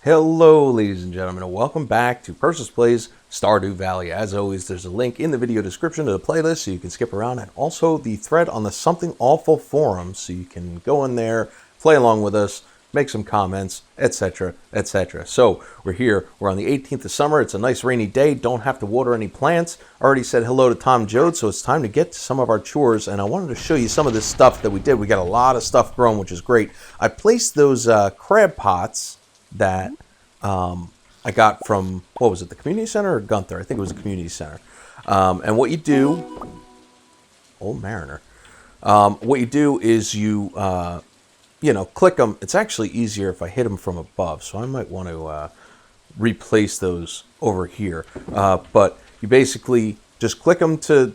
Hello, ladies and gentlemen, and welcome back to Persis Plays Stardew Valley. As always, there's a link in the video description to the playlist so you can skip around, and also the thread on the Something Awful forum so you can go in there, play along with us, make some comments, etc., etc. So, we're here. We're on the 18th of summer. It's a nice rainy day. Don't have to water any plants. Already said hello to Tom Joad, so it's time to get to some of our chores, and I wanted to show you some of this stuff that we did. We got a lot of stuff grown, which is great. I placed those crab pots that I got from, what was it, the community center or Gunther? I think it was the community center. And what you do, old mariner, what you do is you, click them. It's actually easier if I hit them from above, so I might want to replace those over here. But you basically just click them to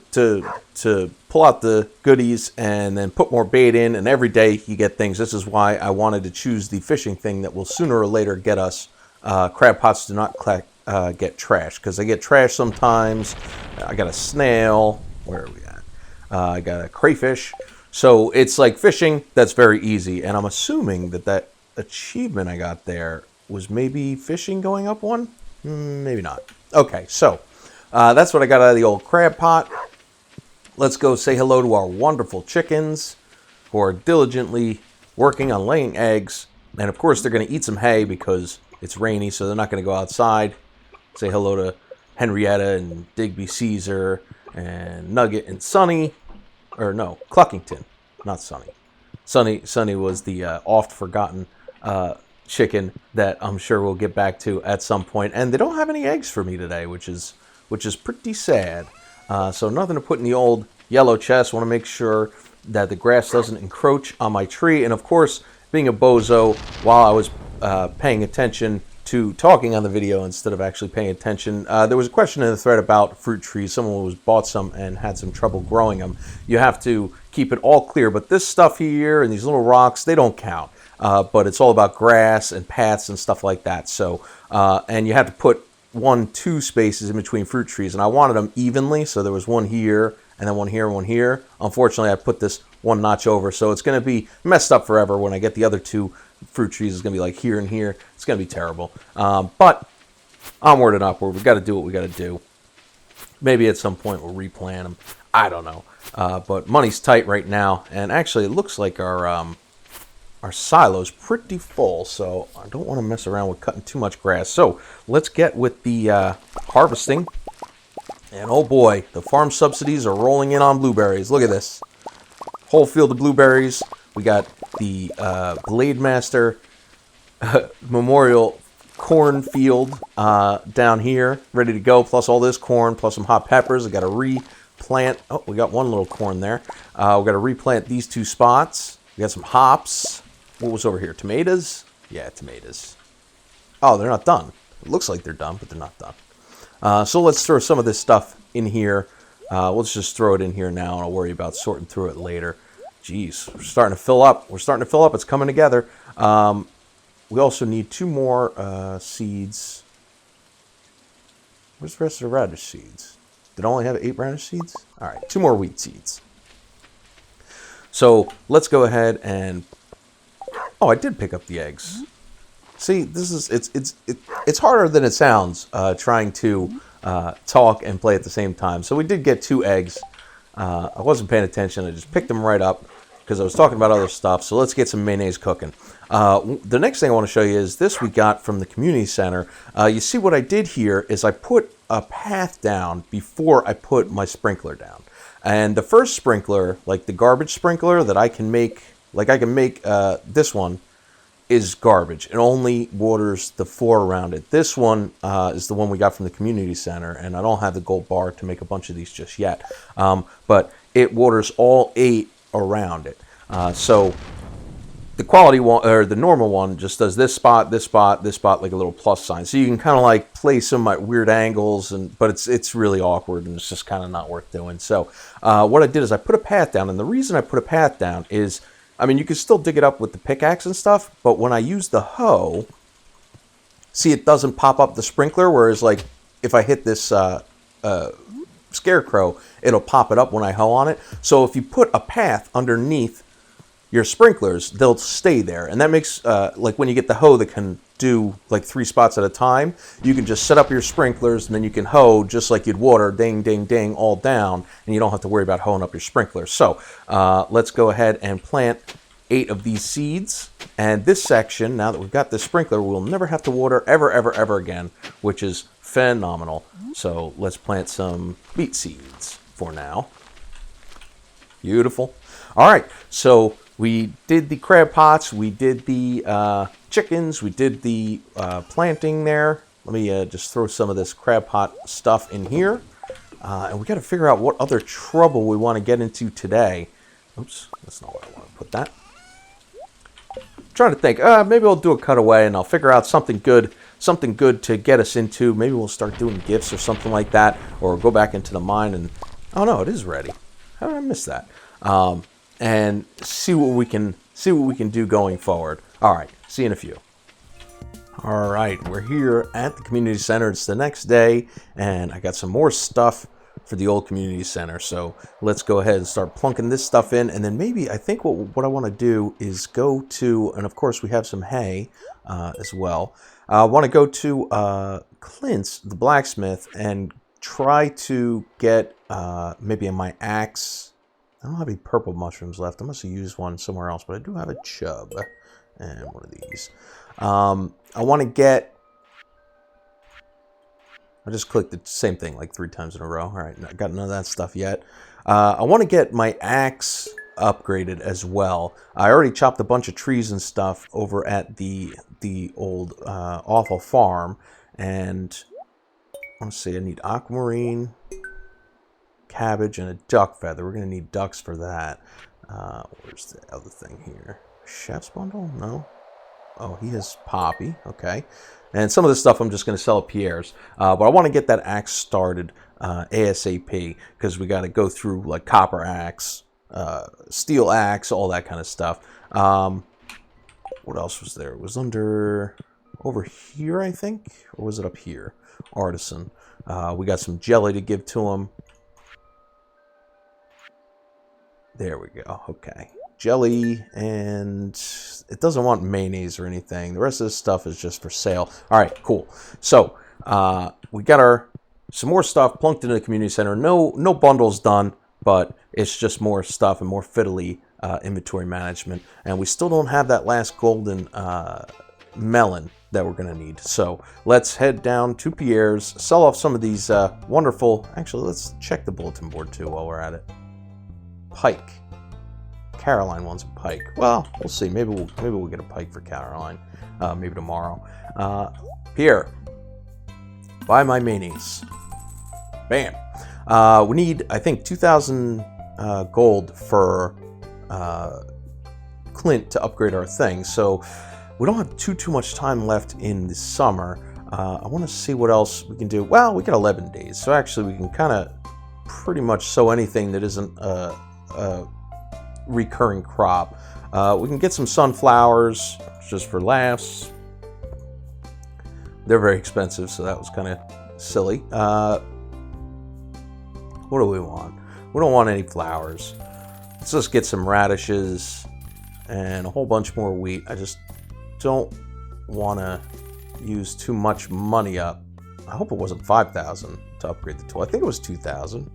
pull out the goodies and then put more bait in, and every day you get things. This is why I wanted to choose the fishing thing that will sooner or later get us. Crab pots do not get trashed, because they get trashed sometimes. I got a snail. Where are we at? I got a crayfish. So it's like fishing that's very easy, and I'm assuming that achievement I got there was maybe fishing going up one? Maybe not. Okay, so that's what I got out of the old crab pot. Let's go say hello to our wonderful chickens who are diligently working on laying eggs. And of course, they're going to eat some hay because it's rainy, so they're not going to go outside. Say hello to Henrietta and Digby Caesar and Nugget and Sunny. Or no, Cluckington, not Sunny. Sunny was the oft-forgotten chicken that I'm sure we'll get back to at some point. And they don't have any eggs for me today, which is pretty sad. So nothing to put in the old yellow chest. Want to make sure that the grass doesn't encroach on my tree. And of course, being a bozo, while I was paying attention to talking on the video instead of actually paying attention, there was a question in the thread about fruit trees. Someone was bought some and had some trouble growing them. You have to keep it all clear, but this stuff here and these little rocks, they don't count. But it's all about grass and paths and stuff like that. So, and you have to put 1-2 spaces in between fruit trees, and I wanted them evenly, so there was one here and then one here and one here. Unfortunately, I put this one notch over, so it's going to be messed up forever. When I get the other 2 fruit trees, it's going to be like here and here. It's going to be terrible. But onward and upward. We've got to do what we got to do. Maybe at some point we'll replant them. I don't know. But money's tight right now, and actually it looks like our silo's pretty full, so I don't want to mess around with cutting too much grass. So let's get with the harvesting. And oh boy, the farm subsidies are rolling in on blueberries. Look at this. Whole field of blueberries. We got the Blade Master Memorial cornfield down here, ready to go, plus all this corn, plus some hot peppers. I got to replant. Oh, we got one little corn there. We got to replant these 2 spots. We got some hops. What was over here? Tomatoes? Yeah, tomatoes. Oh, they're not done. It looks like they're done, but they're not done. So let's throw some of this stuff in here. Let's just throw it in here now, and I'll worry about sorting through it later. Jeez, we're starting to fill up. It's coming together. We also need 2 more seeds. Where's the rest of the radish seeds? Did I only have 8 radish seeds? All right, 2 more wheat seeds. So let's go ahead and... Oh, I did pick up the eggs. See, this is it's harder than it sounds trying to talk and play at the same time. So we did get 2 eggs. I wasn't paying attention. I just picked them right up because I was talking about other stuff. So let's get some mayonnaise cooking. The next thing I want to show you is this we got from the community center. You see what I did here is I put a path down before I put my sprinkler down. And the first sprinkler, like the garbage sprinkler that I can make, this one is garbage. It only waters the floor around it. This one is the one we got from the community center, and I don't have the gold bar to make a bunch of these just yet. But it waters all 8 around it. So the quality one, or the normal one, just does this spot, this spot, this spot, like a little plus sign. So you can kind of like play some at weird angles, but it's really awkward, and it's just kind of not worth doing. So what I did is I put a path down, and the reason I put a path down is, I mean, you can still dig it up with the pickaxe and stuff, but when I use the hoe, see, it doesn't pop up the sprinkler, whereas like if I hit this scarecrow, it'll pop it up when I hoe on it. So if you put a path underneath your sprinklers, they'll stay there. And that makes, like when you get the hoe that can do like 3 spots at a time, you can just set up your sprinklers and then you can hoe just like you'd water, ding, ding, ding, all down, and you don't have to worry about hoeing up your sprinklers. So let's go ahead and plant 8 of these seeds. And this section, now that we've got this sprinkler, we'll never have to water ever, ever, ever again, which is phenomenal. So let's plant some beet seeds for now. Beautiful. All right, so we did the crab pots, we did the chickens, we did the planting there. Let me just throw some of this crab pot stuff in here. And we got to figure out what other trouble we want to get into today. Oops, that's not where I want to put that. I'm trying to think, maybe I'll do a cutaway and I'll figure out something good to get us into. Maybe we'll start doing gifts or something like that, or go back into the mine and, oh no, it is ready. How did I miss that? And see what we can do going forward. All right, see you in a few. All right, we're here at the community center. It's the next day, and I got some more stuff for the old community center. So let's go ahead and start plunking this stuff in, and then maybe I think what I want to do is go to, and of course we have some hay as well. I want to go to Clint's, the blacksmith, and try to get maybe my axe. I don't have any purple mushrooms left. I must have used one somewhere else, but I do have a chub and one of these. I want to get... I just clicked the same thing like 3 times in a row. All right, I got none of that stuff yet. I want to get my axe upgraded as well. I already chopped a bunch of trees and stuff over at the old awful farm, and let's see, I need aquamarine, cabbage, and a duck feather. We're going to need ducks for that. Where's the other thing here? Chef's bundle? No. Oh, he has poppy. Okay. And some of this stuff I'm just going to sell at Pierres. But I want to get that axe started ASAP, because we got to go through like copper axe, steel axe, all that kind of stuff. What else was there? It was over here, I think, or was it up here? Artisan. We got some jelly to give to him. There we go. Okay. Jelly, and it doesn't want mayonnaise or anything. The rest of this stuff is just for sale. All right, cool. So we got some more stuff plunked into the community center. No bundles done, but it's just more stuff and more fiddly inventory management. And we still don't have that last golden melon that we're going to need. So let's head down to Pierres, sell off some of these wonderful... Actually, let's check the bulletin board too while we're at it. Pike. Caroline wants a pike. Well, we'll see. Maybe we'll get a pike for Caroline. Maybe tomorrow. Pierre, buy my minis. Bam. We need, I think, 2,000 gold for Clint to upgrade our thing. So we don't have too much time left in the summer. I want to see what else we can do. Well, we got 11 days, so actually we can kind of pretty much sow anything that isn't a recurring crop. We can get some sunflowers just for laughs. They're very expensive, so that was kind of silly. What do we want? We don't want any flowers. Let's just get some radishes and a whole bunch more wheat. I just don't want to use too much money up. I hope it wasn't 5,000 to upgrade the tool. I think it was 2,000.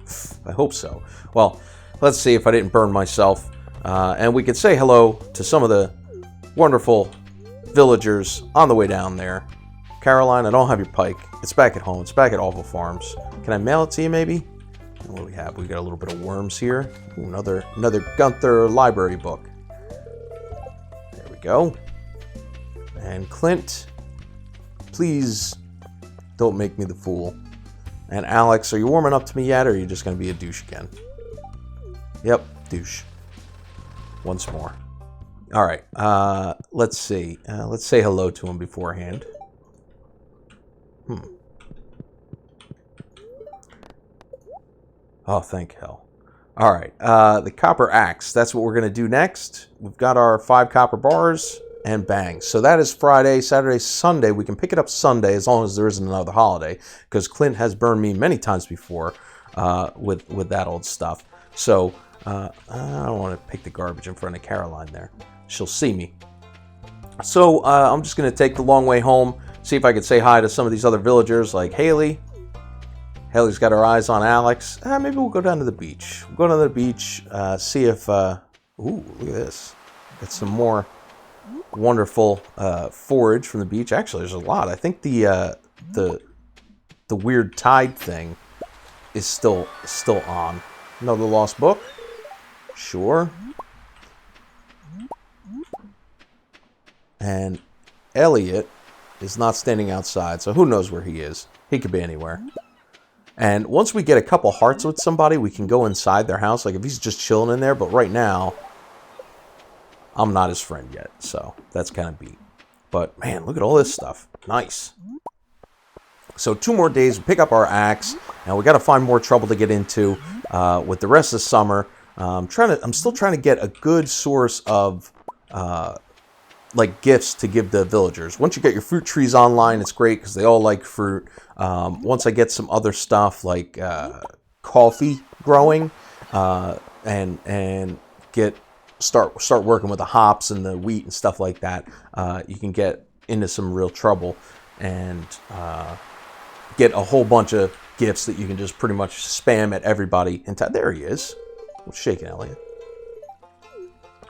I hope so. Well, let's see if I didn't burn myself. And we could say hello to some of the wonderful villagers on the way down there. Caroline, I don't have your pike. It's back at home. It's back at Awful Farms. Can I mail it to you, maybe? What do we have? We got a little bit of worms here. Ooh, another Gunther library book. There we go. And Clint, please don't make me the fool. And Alex, are you warming up to me yet, or are you just going to be a douche again? Yep, douche. Once more. All right. Let's see. Let's say hello to him beforehand. Oh, thank hell. All right. The copper axe. That's what we're going to do next. We've got our 5 copper bars, and bang. So that is Friday, Saturday, Sunday. We can pick it up Sunday as long as there isn't another holiday, because Clint has burned me many times before with that old stuff. So I don't want to pick the garbage in front of Caroline there. She'll see me. So I'm just going to take the long way home, see if I can say hi to some of these other villagers like Haley. Haley's got her eyes on Alex. Maybe we'll go down to the beach. We'll go down to the beach, see if... ooh, look at this. Got some more wonderful forage from the beach. Actually, there's a lot. I think the weird tide thing is still on. Another lost book? Sure. And Elliot is not standing outside, so who knows where he is. He could be anywhere. And once we get a couple hearts with somebody, we can go inside their house. Like if he's just chilling in there, but right now, I'm not his friend yet, so that's kind of beat. But man, look at all this stuff. Nice. So 2 more days, we pick up our axe. Now we got to find more trouble to get into with the rest of the summer. I'm still trying to get a good source of like gifts to give the villagers. Once you get your fruit trees online, it's great because they all like fruit. Once I get some other stuff like coffee growing and start working with the hops and the wheat and stuff like that, you can get into some real trouble and get a whole bunch of gifts that you can just pretty much spam at everybody. There he is. What's shaking, Elliot?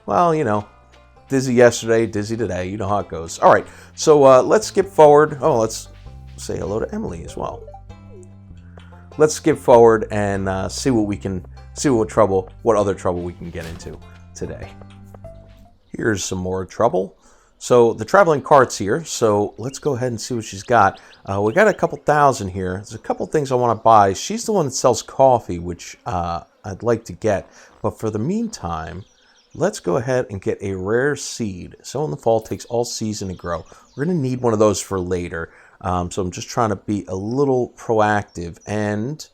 Well, you know, dizzy yesterday, dizzy today. You know how it goes. All right, so let's skip forward. Oh, let's say hello to Emily as well. Let's skip forward and see what other trouble we can get into today. Here's some more trouble. So the traveling cart's here, so let's go ahead and see what she's got. We got a couple thousand here. There's a couple things I want to buy. She's the one that sells coffee, which I'd like to get. But for the meantime, let's go ahead and get a rare seed. So in the fall, it takes all season to grow. We're going to need one of those for later. So I'm just trying to be a little proactive. And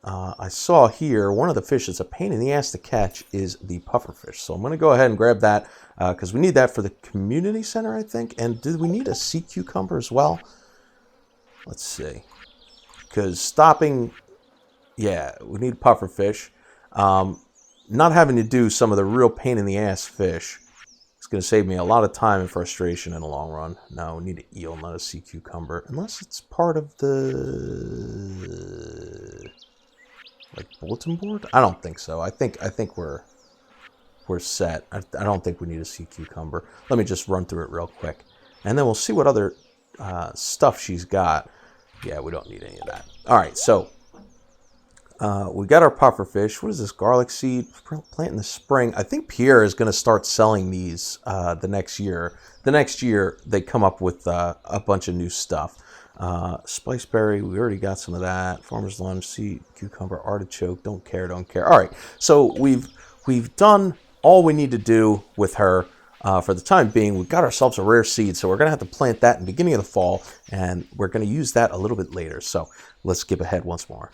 I saw here, one of the fish that's a pain in the ass to catch is the pufferfish. So I'm going to go ahead and grab that because we need that for the community center, I think. And do we need a sea cucumber as well? Let's see. Because stopping... Yeah, we need pufferfish. Not having to do some of the real pain in the ass fish is going to save me a lot of time and frustration in the long run. No, we need an eel, not a sea cucumber. Unless it's part of the... like bulletin board? I don't think so. I think we're set. I don't think we need a sea cucumber. Let me just run through it real quick. And then we'll see what other stuff she's got. Yeah, we don't need any of that. All right, so we got our pufferfish. What is this? Garlic seed. Plant in the spring. I think Pierre is going to start selling these the next year. The next year, they come up with a bunch of new stuff. Spiceberry, we already got some of that. Farmer's lunch, sea cucumber, artichoke. Don't care. All right, so we've done all we need to do with her for the time being. We've got ourselves a rare seed, so we're going to have to plant that in the beginning of the fall, and we're going to use that a little bit later. So let's skip ahead once more.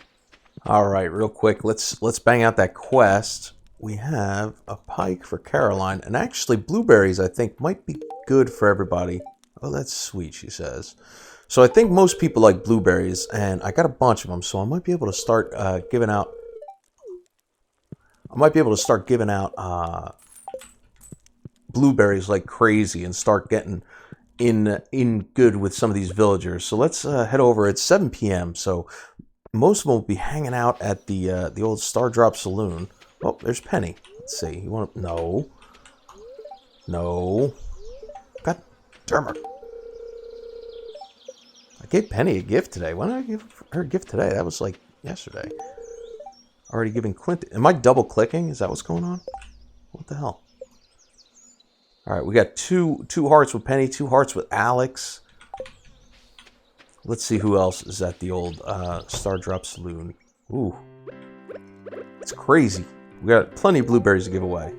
All right, real quick, let's bang out that quest. We have a pike for Caroline, and actually blueberries I think might be good for everybody. Oh, that's sweet, she says. So I think most people like blueberries, and I got a bunch of them, so I might be able to start giving out. Blueberries like crazy and start getting in good with some of these villagers. So let's head over. It's 7 p.m. So most of them will be hanging out at the old Star Drop Saloon. Oh, there's Penny. Let's see. You want to? No. God damn it. I gave Penny a gift today. Why did I give her a gift today? That was like yesterday. Already giving Quint. Am I double clicking? Is that what's going on? What the hell? All right, we got two hearts with Penny, 2 hearts with Alex. Let's see who else is at the old Star Drop Saloon. Ooh. It's crazy. We got plenty of blueberries to give away.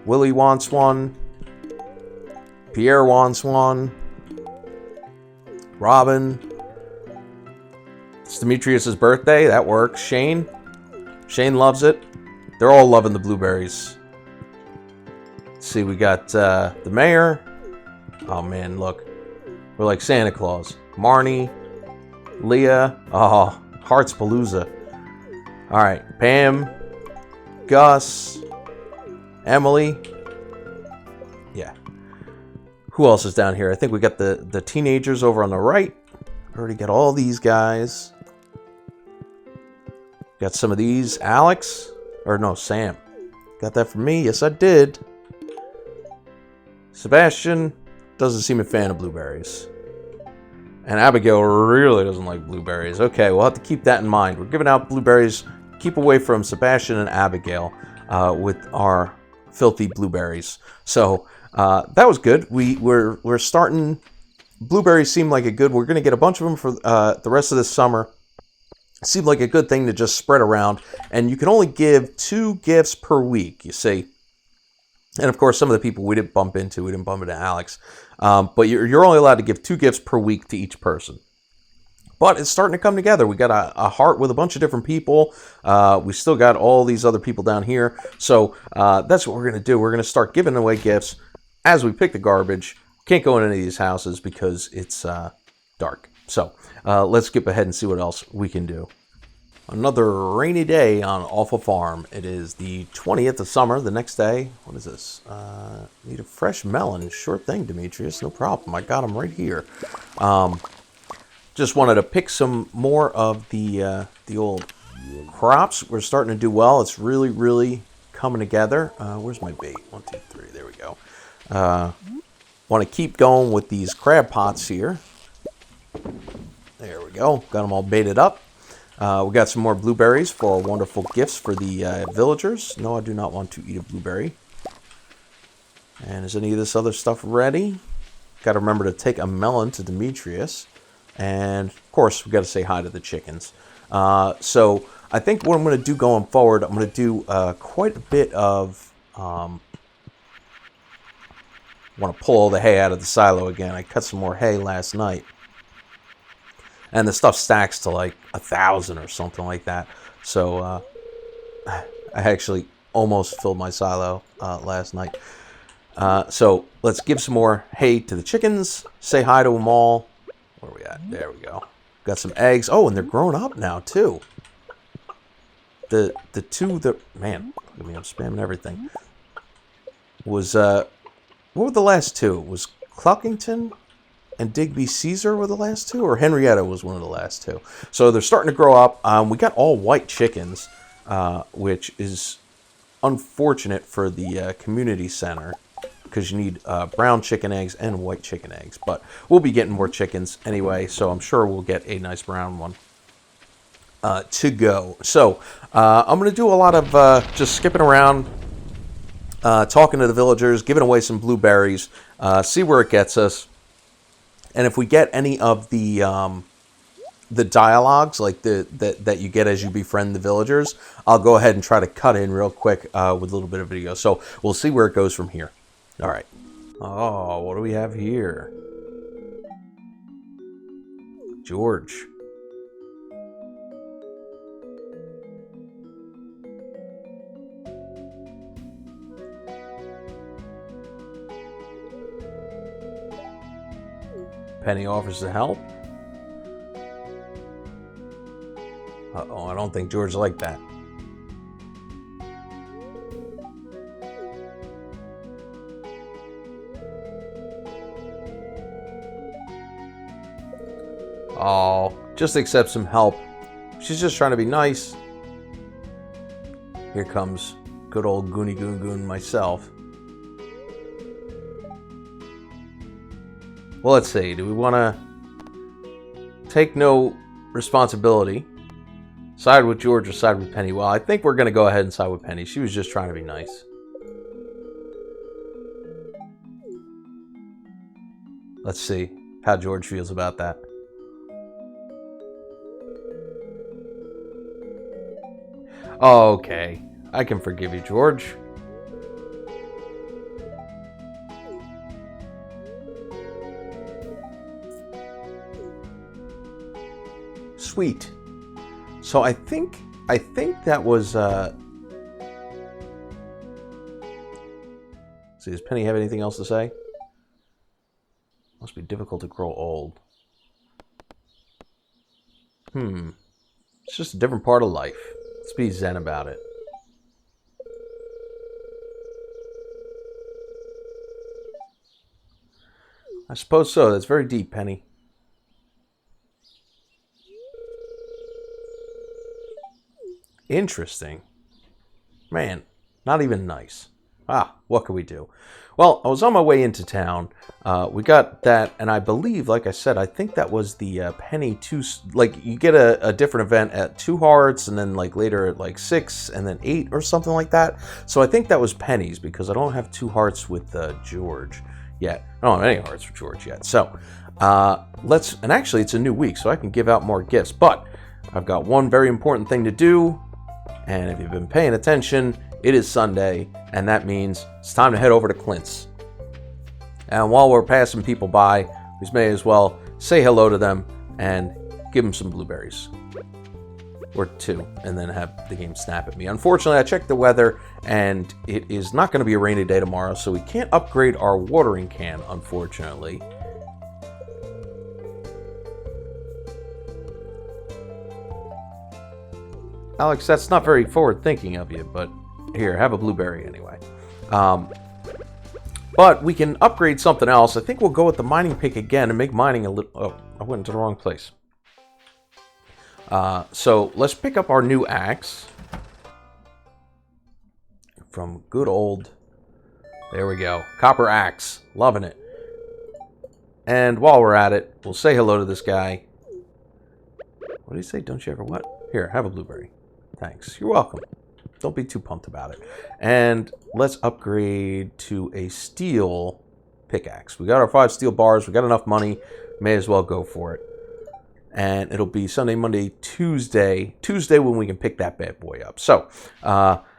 Willie wants one. Pierre wants one. Robin. It's Demetrius' birthday. That works. Shane loves it. They're all loving the blueberries. Let's see, we got the mayor. Oh, man, look. We're like Santa Claus. Marnie. Leah. Oh, Hearts Palooza. All right, Pam. Gus, Emily. Yeah. Who else is down here? I think we got the teenagers over on the right. Already got all these guys. Got some of these. Alex. Or no, Sam. Got that from me? Yes, I did. Sebastian doesn't seem a fan of blueberries. And Abigail really doesn't like blueberries. Okay, we'll have to keep that in mind. We're giving out blueberries. Keep away from Sebastian and Abigail with our filthy blueberries. So that was good. We're starting. Blueberries seem like a good. We're going to get a bunch of them for the rest of this summer. Seemed like a good thing to just spread around. And you can only give 2 gifts per week, you see. And of course, some of the people we didn't bump into. We didn't bump into Alex. But you're only allowed to give 2 gifts per week to each person. But it's starting to come together. We got a heart with a bunch of different people. We still got all these other people down here. So that's what we're going to do. We're going to start giving away gifts as we pick the garbage. Can't go in any of these houses because it's dark. So let's skip ahead and see what else we can do. Another rainy day on Awful Farm. It is the 20th of summer. The next day, what is this? Need a fresh melon. Sure thing, Demetrius. No problem. I got them right here. Just wanted to pick some more of the old crops. We're starting to do well. It's really, really coming together. Where's my bait? 1, 2, 3. There we go. Want to keep going with these crab pots here. There we go. Got them all baited up. We got some more blueberries for wonderful gifts for the villagers. No, I do not want to eat a blueberry. And is any of this other stuff ready? Got to remember to take a melon to Demetrius. And, of course, we got to say hi to the chickens. So I think what I'm going to do going forward, I'm going to do quite a bit of... want to pull all the hay out of the silo again. I cut some more hay last night. And the stuff stacks to like 1,000 or something like that. So I actually almost filled my silo last night. So let's give some more hay to the chickens. Say hi to them all. Where are we at? There we go. Got some eggs. Oh, and they're grown up now too. The two that, man, look at me, I'm spamming everything. Was what were the last two? Was Cluckington and Digby Caesar were the last two, or Henrietta was one of the last two. So they're starting to grow up. We got all white chickens, which is unfortunate for the community center because you need brown chicken eggs and white chicken eggs. But we'll be getting more chickens anyway, so I'm sure we'll get a nice brown one to go. So I'm going to do a lot of just skipping around, talking to the villagers, giving away some blueberries, see where it gets us. And if we get any of the dialogues, like that you get as you befriend the villagers, I'll go ahead and try to cut in real quick with a little bit of video. So we'll see where it goes from here. All right. Oh, what do we have here? George. Penny offers to help. Uh-oh, I don't think George liked that. Oh, just accept some help. She's just trying to be nice. Here comes good old Goonie Goon Goon myself. Well, let's see. Do we want to take no responsibility? Side with George or side with Penny? Well, I think we're going to go ahead and side with Penny. She was just trying to be nice. Let's see how George feels about that. Okay. I can forgive you, George. Sweet. So I think that was see, does Penny have anything else to say? Must be difficult to grow old. It's just a different part of life. Let's be zen about it. I suppose so. That's very deep, Penny. Interesting. Man, not even nice. Ah, what can we do? Well, I was on my way into town. We got that, and I believe, like I said, I think that was the penny two. Like, you get a different event at 2 hearts, and then like later at like 6, and then 8 or something like that. So I think that was pennies because I don't have 2 hearts with George yet. I don't have any hearts with George yet. So and actually it's a new week, so I can give out more gifts. But I've got one very important thing to do, and if you've been paying attention, it is Sunday, and that means it's time to head over to Clint's. And while we're passing people by, we may as well say hello to them and give them some blueberries. Or 2, and then have the game snap at me. Unfortunately, I checked the weather, and it is not going to be a rainy day tomorrow, so we can't upgrade our watering can, unfortunately. Alex, that's not very forward-thinking of you, but here, have a blueberry anyway. But we can upgrade something else. I think we'll go with the mining pick again and make mining a little... Oh, I went into the wrong place. So let's pick up our new axe. From good old... There we go. Copper axe. Loving it. And while we're at it, we'll say hello to this guy. What did he say? Don't you ever what? Here, have a blueberry. Thanks. You're welcome. Don't be too pumped about it. And let's upgrade to a steel pickaxe. We got our 5 steel bars. We got enough money. May as well go for it. And it'll be Sunday, Monday, Tuesday. Tuesday when we can pick that bad boy up. So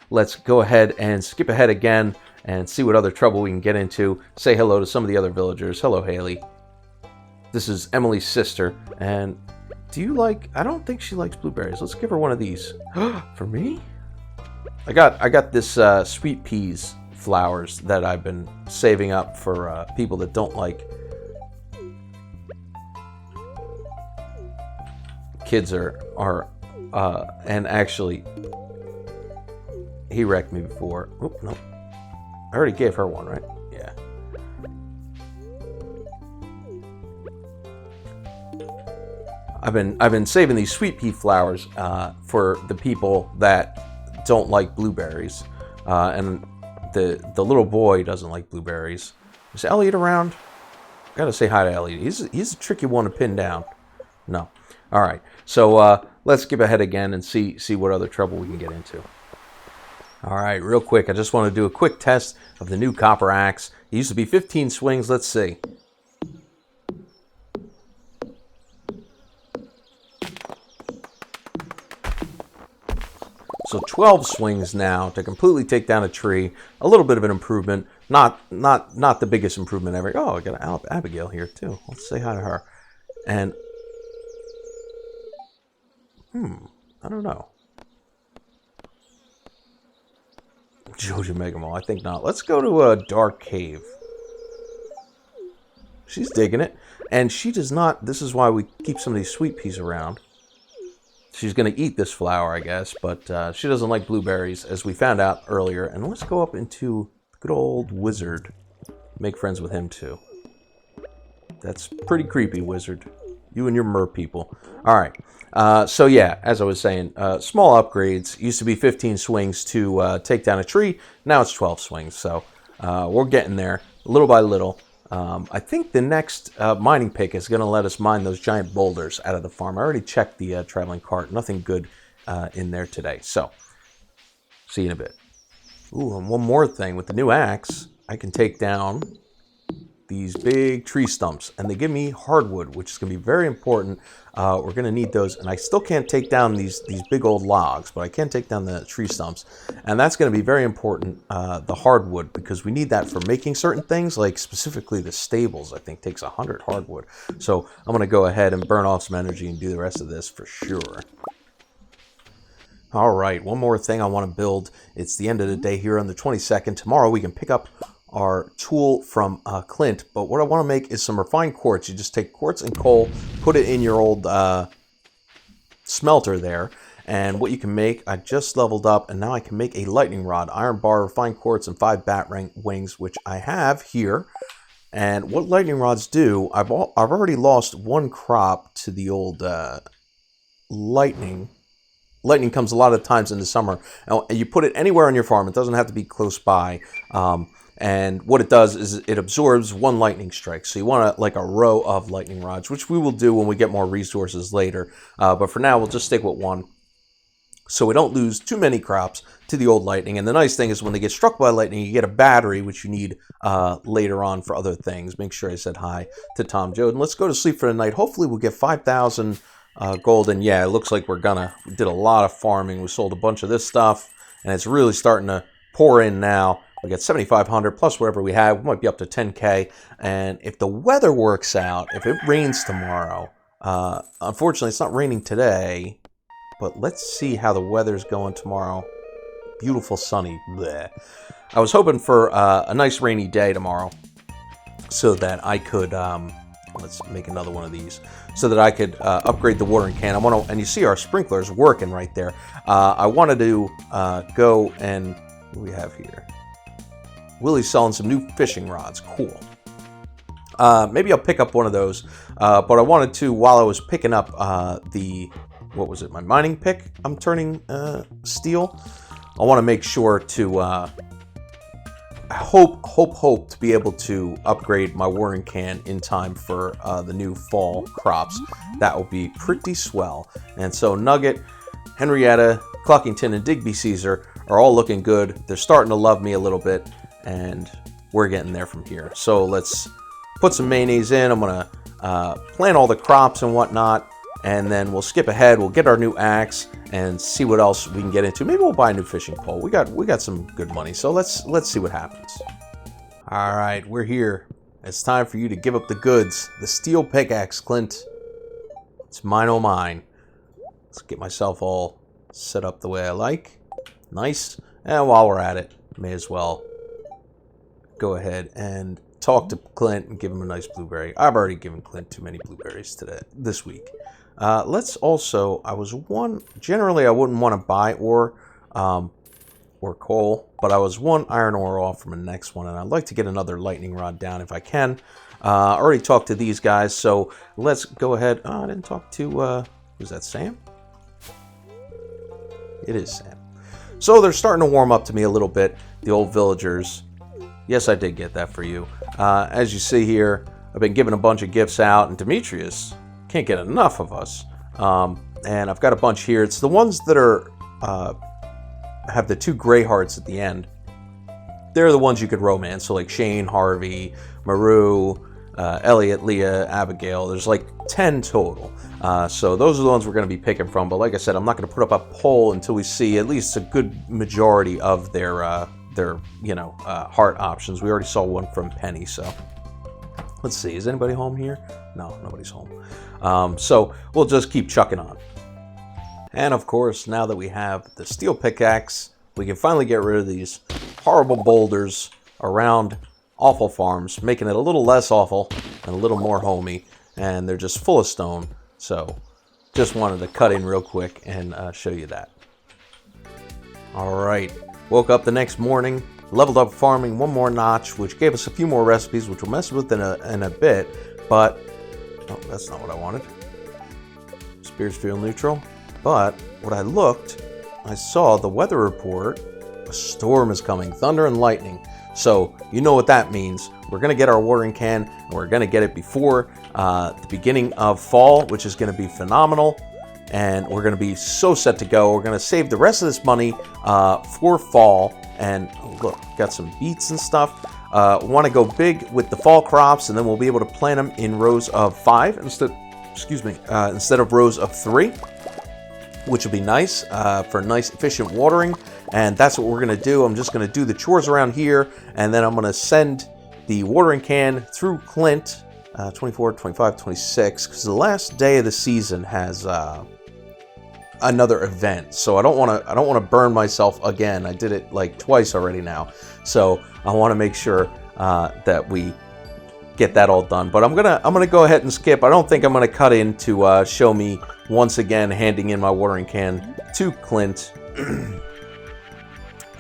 let's go ahead and skip ahead again and see what other trouble we can get into. Say hello to some of the other villagers. Hello, Haley. This is Emily's sister. And do you like... I don't think she likes blueberries. Let's give her one of these. For me? I got this sweet peas flowers that I've been saving up for people that don't like... Kids are and actually... He wrecked me before. Oop, no. I already gave her one, right? Yeah. I've been saving these sweet pea flowers for the people that don't like blueberries, and the little boy doesn't like blueberries. Is Elliot around? Gotta say hi to Elliot. He's a tricky one to pin down. No. All right. So let's skip ahead again and see what other trouble we can get into. All right, real quick. I just want to do a quick test of the new copper axe. It used to be 15 swings. Let's see. So 12 swings now to completely take down a tree. A little bit of an improvement. Not the biggest improvement ever. Oh, I got Abigail here too. Let's say hi to her. And I don't know. Jojo Mega Mall, I think not. Let's go to a dark cave. She's digging it. And she does not... This is why we keep some of these sweet peas around. She's going to eat this flower, I guess. But she doesn't like blueberries, as we found out earlier. And let's go up into good old Wizard. Make friends with him, too. That's pretty creepy, Wizard. You and your mer people. All right. So yeah, as I was saying, small upgrades. Used to be 15 swings to take down a tree. Now it's 12 swings. So we're getting there little by little. I think the next mining pick is going to let us mine those giant boulders out of the farm. I already checked the traveling cart. Nothing good in there today. So see you in a bit. Ooh, and one more thing. With the new axe, I can take down these big tree stumps, and they give me hardwood, which is going to be very important. We're going to need those, and I still can't take down these big old logs, but I can take down the tree stumps, and that's going to be very important, the hardwood, because we need that for making certain things, like specifically the stables, I think, takes 100 hardwood. So I'm going to go ahead and burn off some energy and do the rest of this for sure. All right, one more thing I want to build. It's the end of the day here on the 22nd. Tomorrow we can pick up our tool from Clint, but what I want to make is some refined quartz. You just take quartz and coal, put it in your old smelter there, and what you can make, I just leveled up, and now I can make a lightning rod, iron bar, refined quartz, and 5 bat wings, which I have here. And what lightning rods do, I've already lost one crop to the old lightning. Lightning comes a lot of times in the summer. And you put it anywhere on your farm. It doesn't have to be close by. And what it does is it absorbs one lightning strike. So you want like a row of lightning rods, which we will do when we get more resources later. But for now, we'll just stick with one, so we don't lose too many crops to the old lightning. And the nice thing is when they get struck by lightning, you get a battery, which you need later on for other things. Make sure I said hi to Tom Joad. And let's go to sleep for the night. Hopefully we'll get 5,000 gold. And yeah, it looks like we did a lot of farming. We sold a bunch of this stuff, and it's really starting to pour in now. We got 7,500 plus whatever we have. We might be up to 10K. And if the weather works out, if it rains tomorrow, unfortunately it's not raining today, but let's see how the weather's going tomorrow. Beautiful sunny. Bleh. I was hoping for a nice rainy day tomorrow so that I could, let's make another one of these, so that I could upgrade the watering can. And you see our sprinklers working right there. I wanted to go and, what do we have here? Willie's selling some new fishing rods. Cool. Maybe I'll pick up one of those. But I wanted to, while I was picking up what was it, my mining pick, I'm turning steel. I want to make sure to hope to be able to upgrade my watering can in time for the new fall crops. That will be pretty swell. And so Nugget, Henrietta, Cluckington, and Digby Caesar are all looking good. They're starting to love me a little bit, and we're getting there from here. So let's put some mayonnaise in. I'm going to plant all the crops and whatnot, and then we'll skip ahead. We'll get our new axe and see what else we can get into. Maybe we'll buy a new fishing pole. We got some good money, so let's see what happens. All right, we're here. It's time for you to give up the goods. The steel pickaxe, Clint. It's mine, oh mine. Let's get myself all set up the way I like. Nice. And while we're at it, may as well go ahead and talk to Clint and give him a nice blueberry. I've already given Clint too many blueberries this week. Let's also, generally I wouldn't want to buy ore or coal, but I was one iron ore off from the next one, and I'd like to get another lightning rod down if I can. I already talked to these guys, so let's go ahead. I didn't talk to, was that Sam? It is Sam. So they're starting to warm up to me a little bit, the old villagers. Yes, I did get that for you. As you see here, I've been giving a bunch of gifts out, and Demetrius can't get enough of us. And I've got a bunch here. It's the ones that are have the two gray hearts at the end. They're the ones you could romance. So like Shane, Harvey, Maru, Elliot, Leah, Abigail. There's like 10 total. So those are the ones we're going to be picking from. But like I said, I'm not going to put up a poll until we see at least a good majority of their heart options. We already saw one from Penny, so let's see. Is anybody home here? No, nobody's home. So we'll just keep chucking on. And of course, now that we have the steel pickaxe, we can finally get rid of these horrible boulders around awful farms, making it a little less awful and a little more homey. And they're just full of stone. So just wanted to cut in real quick and show you that. All right. Woke up the next morning, leveled up farming one more notch, which gave us a few more recipes, which we'll mess with in a bit. But oh, that's not what I wanted. Spirits feel neutral. But when I looked, I saw the weather report. A storm is coming, thunder and lightning. So you know what that means. We're going to get our watering can, and we're going to get it before the beginning of fall, which is going to be phenomenal. And we're going to be so set to go. We're going to save the rest of this money for fall. And look, got some beets and stuff. Want to go big with the fall crops, and then we'll be able to plant them in rows of 5 instead of rows of 3. Which will be nice for nice efficient watering, and that's what we're going to do. I'm just going to do the chores around here, and then I'm going to send the watering can through Clint 24, 25, 26, because the last day of the season has another event. So I don't want to burn myself again. I did it like twice already now, so I want to make sure that we get that all done. But I'm gonna go ahead and skip. I don't think I'm gonna cut in to show me once again handing in my watering can to Clint. And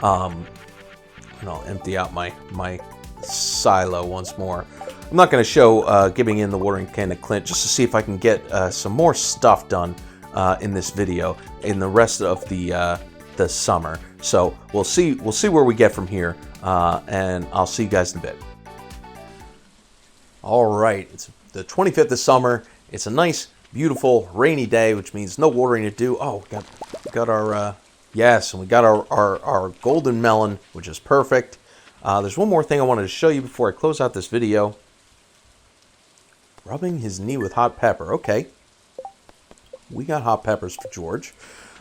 I'll empty out my silo once more. I'm not going to show giving in the watering can to Clint just to see if I can get some more stuff done in this video in the rest of the summer. So we'll see where we get from here, and I'll see you guys in a bit. All right, it's the 25th of summer. It's a nice, beautiful, rainy day, which means no watering to do. Oh, got our yes, and we got our golden melon, which is perfect. There's one more thing I wanted to show you before I close out this video. Rubbing his knee with hot pepper. Okay. We got hot peppers for George.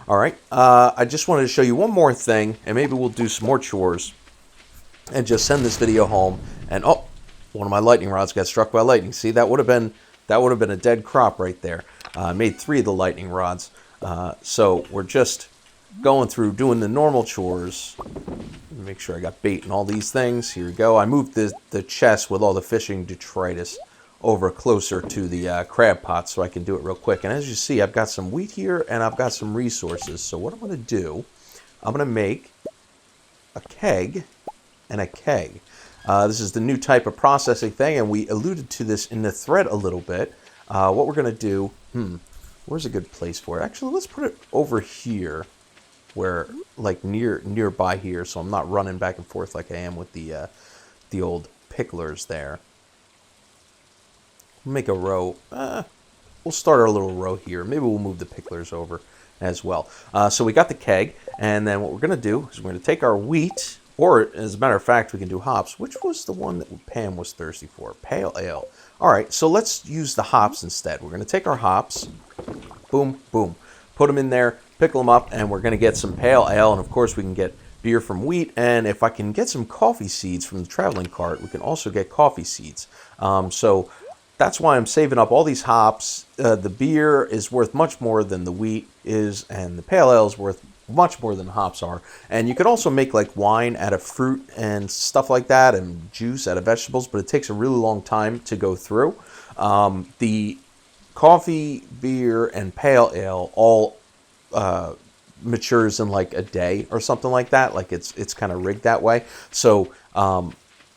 All right. I just wanted to show you one more thing, and maybe we'll do some more chores and just send this video home. And oh, one of my lightning rods got struck by lightning. See, that would have been a dead crop right there. I made 3 of the lightning rods. So we're just going through doing the normal chores. Make sure I got bait and all these things. Here we go. I moved the chest with all the fishing detritus over closer to the crab pot so I can do it real quick. And as you see, I've got some wheat here and I've got some resources. So what I'm going to do, I'm going to make a keg and a keg. This is the new type of processing thing, and we alluded to this in the thread a little bit. What we're going to do, where's a good place for it? Actually, let's put it over here, where, like, nearby here, so I'm not running back and forth like I am with the old picklers there. Make a row. We'll start our little row here. Maybe we'll move the picklers over as well. So we got the keg, and then what we're going to do is we're going to take our wheat, or as a matter of fact, we can do hops. Which was the one that Pam was thirsty for? Pale ale. All right, so let's use the hops instead. We're going to take our hops, boom, boom, put them in there, pickle them up, and we're going to get some pale ale, and of course we can get beer from wheat, and if I can get some coffee seeds from the traveling cart, we can also get coffee seeds. So that's why I'm saving up all these hops. The beer is worth much more than the wheat is, and the pale ale is worth much more than the hops are. And you could also make like wine out of fruit and stuff like that, and juice out of vegetables, but it takes a really long time to go through. The coffee, beer, and pale ale all matures in like a day or something like that. Like it's kind of rigged that way. So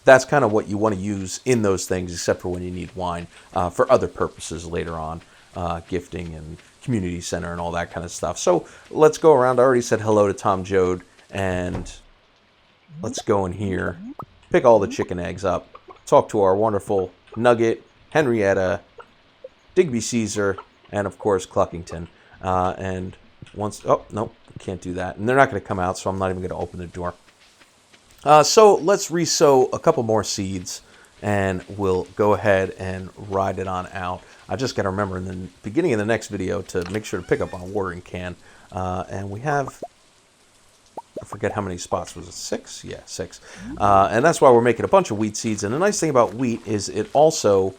that's kind of what you want to use in those things, except for when you need wine for other purposes later on, gifting and community center and all that kind of stuff. So let's go around. I already said hello to Tom Jode, and let's go in here, pick all the chicken eggs up, talk to our wonderful Nugget, Henrietta, Digby Caesar, and of course Cluckington. And once, oh, nope, can't do that. And they're not going to come out, so I'm not even going to open the door. So let's re-sow a couple more seeds, and we'll go ahead and ride it on out. I just got to remember in the beginning of the next video to make sure to pick up on a watering can. And we have, I forget how many spots. Was it 6? Yeah, 6. And that's why we're making a bunch of wheat seeds. And the nice thing about wheat is it also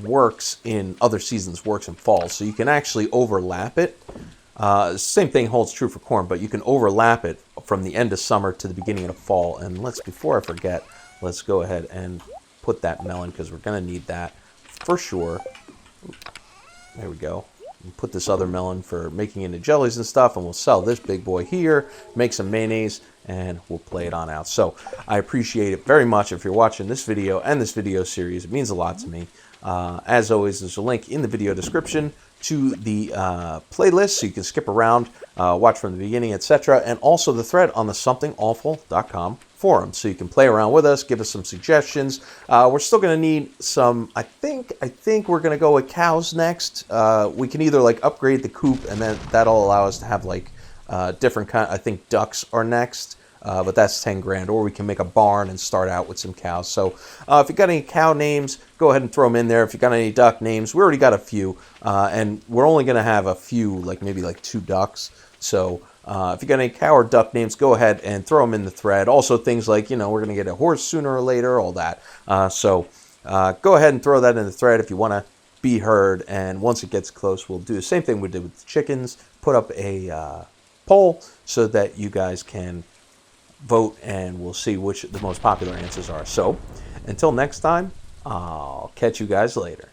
works in other seasons, works in fall. So you can actually overlap it. Same thing holds true for corn, but you can overlap it from the end of summer to the beginning of fall. And before I forget, let's go ahead and put that melon, because we're going to need that for sure. There we go. We'll put this other melon for making into jellies and stuff, and we'll sell this big boy here, make some mayonnaise, and we'll play it on out. So I appreciate it very much if you're watching this video and this video series. It means a lot to me. As always, there's a link in the video description to the playlist, so you can skip around, watch from the beginning, etc. And also the thread on the somethingawful.com forum, so you can play around with us, give us some suggestions. We're still going to need some, I think we're going to go with cows next. We can either like upgrade the coop, and then that'll allow us to have like different kind. I think ducks are next. But that's 10 grand, or we can make a barn and start out with some cows. So if you got any cow names, go ahead and throw them in there. If you got any duck names, we already got a few, and we're only going to have a few, like maybe like 2 ducks. So if you got any cow or duck names, go ahead and throw them in the thread. Also things like, we're going to get a horse sooner or later, all that. So go ahead and throw that in the thread if you want to be heard. And once it gets close, we'll do the same thing we did with the chickens. Put up a poll so that you guys can vote, and we'll see which the most popular answers are. So until next time, I'll catch you guys later.